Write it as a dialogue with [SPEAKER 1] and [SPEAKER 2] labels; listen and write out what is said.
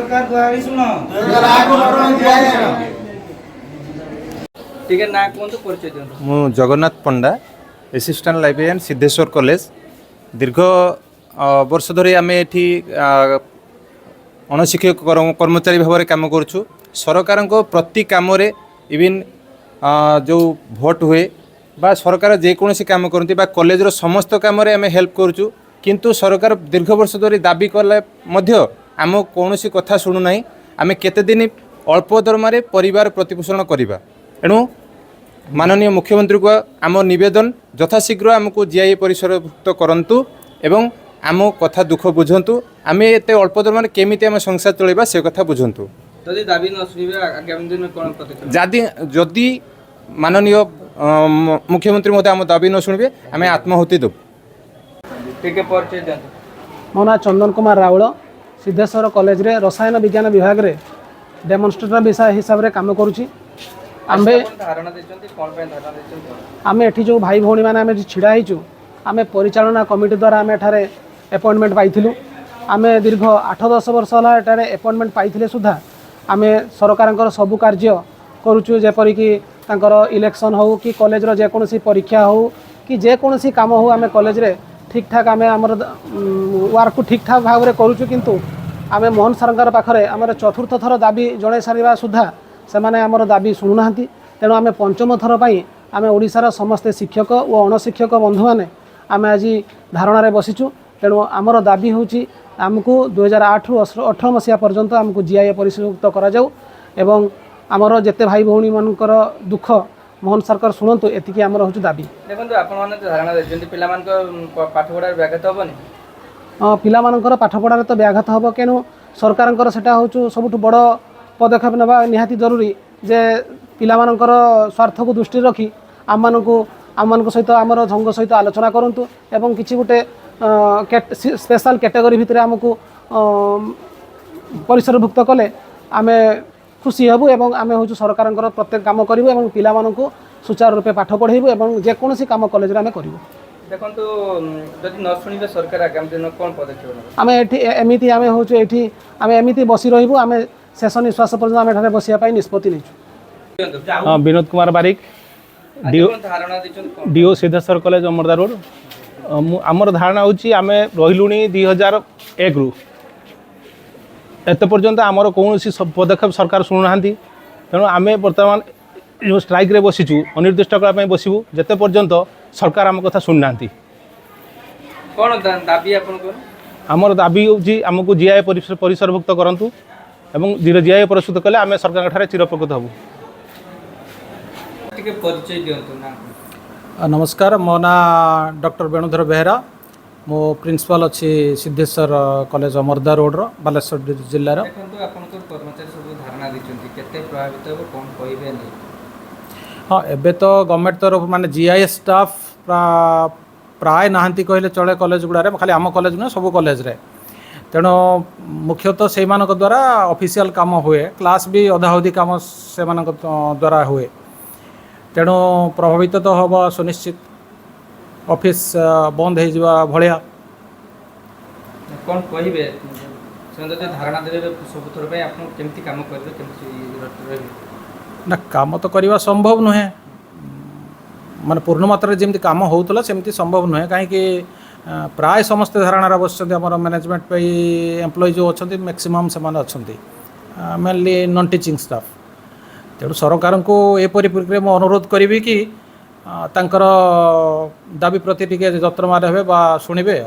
[SPEAKER 1] सरकार दुआरी सुनो
[SPEAKER 2] ठीक है ना कोन परिचय दियंतु
[SPEAKER 3] मु जगन्नाथ पंडा असिस्टेंट लाइब्रेरियन सिद्धेश्वर कॉलेज दीर्घ वर्ष धरी आम एठी अणशिक्षक कर्मचारी भाव में कम करुँ सरकार प्रति कम इवन जो भोट हुए बा सरकार जेकोसी कम करती कॉलेजर समस्त कम आम हेल्प करुँ किंतु सरकार दीर्घ वर्ष धरी दाबी कले आम कौन कथा शुणुना आम केते दिन अल्प दरमार परिवार प्रतिपोषण करवा एणु माननीय मुख्यमंत्री को आम निवेदन यथाशीघ्र आमको जीआई परिसरभुक्त करंतु एवं आम कथा दुख बुझंतु आम एत अल्प दरमार केमी आम संसार चलवा से कथा बुझंतु
[SPEAKER 2] जदि दाबी न सुनिबे आगामी दिन में कोन पदक्षेप
[SPEAKER 3] जदि माननीय मुख्यमंत्री महोदय आम दाबी न शुणवे आम आत्माहुति देव
[SPEAKER 2] ठीक है परिचय दियंतु
[SPEAKER 4] मो ना चंदन कुमार राउल सिद्धेश्वर कॉलेज रे रसायन विज्ञान विभाग रे डेमोन्स्ट्रेटर विषय हिसाब से काम करुँची आम्बे
[SPEAKER 2] धारणा देचंती कोन पे धारणा देचंती
[SPEAKER 4] आम एठी जो भाई भौणी मैंने आम छिड़ा होइचु आम परिचालना कमिटी द्वारा आम एठारे अपॉइंटमेंट पाइथिलु आम दीर्घ 8-10 वर्ष है एठारे अपॉइंटमेंट पाइथिले सुधा आम सरकार सबु कार्य करुचु जेपरिकी तांकर इलेक्शन हो कि कॉलेज रो जेकोसी परीक्षा हो कि जेकोसी काम हो आम कॉलेज रे ठीक ठाक आम आमर वर्क को ठीक ठाक भाव में करुचु किंतु आम मोहन सरकार पाखरे आमर चतुर्थ थर दाबी जड़े सारा सुधा से माने आमर दाबी शुणुना तेणु आम पंचम थर पर आम ओडिशार समस्ते शिक्षक और अणशिक्षक बंधु मैंने आम आज धारणार बसीचु तेणु आमर दाबी हूँ आमको 2008 रु 18 मसीहा पर्यंत आमको जीआई परिसरभुक्त करा जाऊ एवं आमर जेते भाई भौणी मानकर दुख मोहन सरकार शुणु एतिकी आमर हूँ दाबी
[SPEAKER 2] देखो आपण माने धारणा देचंती पिला मान को पाठपढ़ा व्याघात होबनी
[SPEAKER 4] पिला मानकर पाठपढ़ार तो व्याघात हम केनु सरकार सेटा हूँ सबुठ बड़ पदक्षेप नेबा निहाती जरूरी जे पिला मानकर स्वार्थ को दृष्टि रखी आम सहित आमर झंग सहित आलोचना करंतु एवं किछि गुटे स्पेशल कैटेगरी भितर आमको परिसरभुक्त कले आम खुशी हेबु एवं आम हूँ सरकार प्रत्येक काम करूँ और पिला मानकु सुचारू रूपे पाठ पढ़ेबू एवं जेकोसी काम कॉलेज आम करूँ
[SPEAKER 2] देखंतु जदि न सुनिबे सरकार आगामी दिन कोन पदक्षेप नेबे
[SPEAKER 4] आम एठी एमिति आम हूँ एठी आम एमिति बसी रहिबु आम शेष निश्वास पर्यंत आम एठारे बसिया निष्पत्ति नहीं।
[SPEAKER 5] हाँ विनोद कुमार बारिक
[SPEAKER 2] धारणा देचंती
[SPEAKER 5] डीओ सिद्धेश्वर कॉलेज अमरदा रोड आमर धारणा होची आमे रहिलुणी 2001 रु एत पर्यंत आमर कौन पदक्षेप सरकार शुणुना तेणु आम बर्तमान जो स्ट्राइक रे बसीचु अनिर्दिष्ट काल बसबू जिते पर्यंत सरकार आम कथा शुणुना
[SPEAKER 2] कोन दाबी आपन को
[SPEAKER 5] आमर दाबी होची आमको जीआई परिसरभुक्त करंतु एवं जीआई प्रस्तुत कले आम सरकार ठारे चिरप्रकृत हबू
[SPEAKER 2] ठीक परिचय दियंतु ना
[SPEAKER 4] नमस्कार मो ना डॉक्टर वेणुधर बेहरा मो प्रिंसिपल अच्छी सिद्धेश्वर कॉलेज अमरदा रोड रो बालेश्वर जिल्लार
[SPEAKER 2] देखंतु आपन को कर्मचारी सब धारणा देचंती केते प्रभावित हो कोन कहिबे नै
[SPEAKER 4] हाँ एबे तो गवर्नमेंट तरफ माने जीआई स्टाफ प्राय नहांती कहले चले कॉलेज गुड़ारे खाली आम कॉलेज ना सब कॉलेज रे तेणु मुख्यतः से द्वारा ऑफिशियल काम हुए क्लास भी अधा अधी काम से द्वारा हुए तेणु प्रभावित तो हम सुनिश्चित ऑफिस बंद हो भाया
[SPEAKER 2] कौन कहे से धारणा देवे सब थर आप केमती काम करेंगे
[SPEAKER 4] ना काम तो करवा संभव नुहे माने पूर्ण मात्रा जमी काम होता सेमती संभव नुहे कहीं प्राय समस्ते धारणार बसते आम मैनेजमेंट पे एम्प्लॉय जो अच्छा मैक्सिमम से अच्छा मेनली नॉन टीचिंग स्टाफ तेणु सरकार को ए परिप्रेक्षी में अनुरोध करी कि तांकर दाबी प्रति टिके जत्न मारे बा शुणिबे।